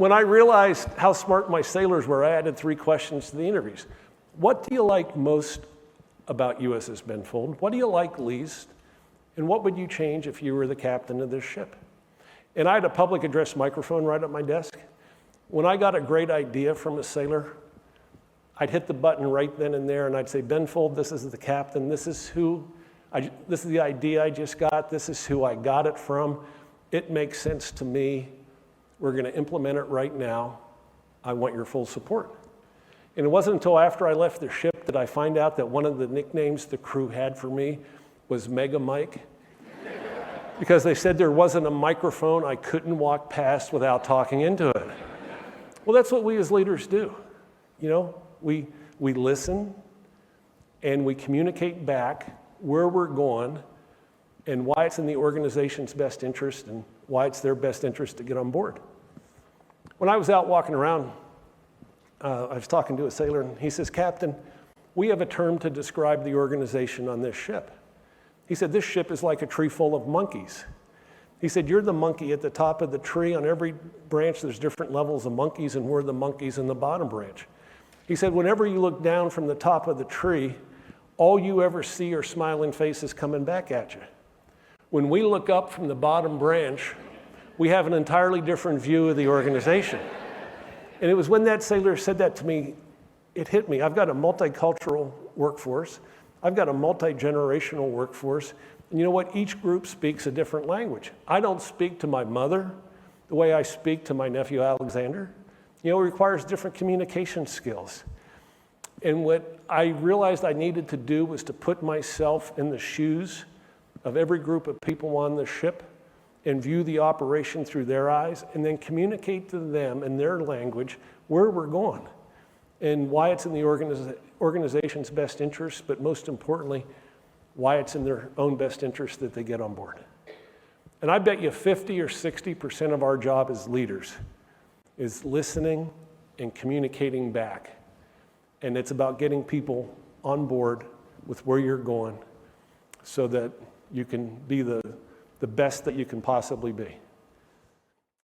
when I realized how smart my sailors were, I added 3 questions to the interviews. What do you like most about USS Benfold? What do you like least? And what would you change if you were the captain of this ship? And I had a public address microphone right at my desk. When I got a great idea from a sailor, I'd hit the button right then and there, and I'd say, Benfold, this is the captain. This is the idea I just got. This is who I got it from. It makes sense to me. We're going to implement it right now. I want your full support. And it wasn't until after I left the ship that I find out that one of the nicknames the crew had for me was Mega Mike, because they said there wasn't a microphone I couldn't walk past without talking into it. Well, that's what we as leaders do. You know, we listen and we communicate back where we're going and why it's in the organization's best interest and why it's their best interest to get on board. When I was out walking around, I was talking to a sailor, and he says, Captain, we have a term to describe the organization on this ship. He said, this ship is like a tree full of monkeys. He said, you're the monkey at the top of the tree. On every branch, there's different levels of monkeys, and we're the monkeys in the bottom branch. He said, whenever you look down from the top of the tree, all you ever see are smiling faces coming back at you. When we look up from the bottom branch, we have an entirely different view of the organization. And it was when that sailor said that to me, it hit me. I've got a multicultural workforce. I've got a multi-generational workforce. And you know what? Each group speaks a different language. I don't speak to my mother the way I speak to my nephew Alexander. You know, it requires different communication skills. And what I realized I needed to do was to put myself in the shoes of every group of people on the ship and view the operation through their eyes, and then communicate to them in their language where we're going and why it's in the organization's best interest, but most importantly, why it's in their own best interest that they get on board. And I bet you 50 or 60% of our job as leaders is listening and communicating back. And it's about getting people on board with where you're going so that you can be the best that you can possibly be.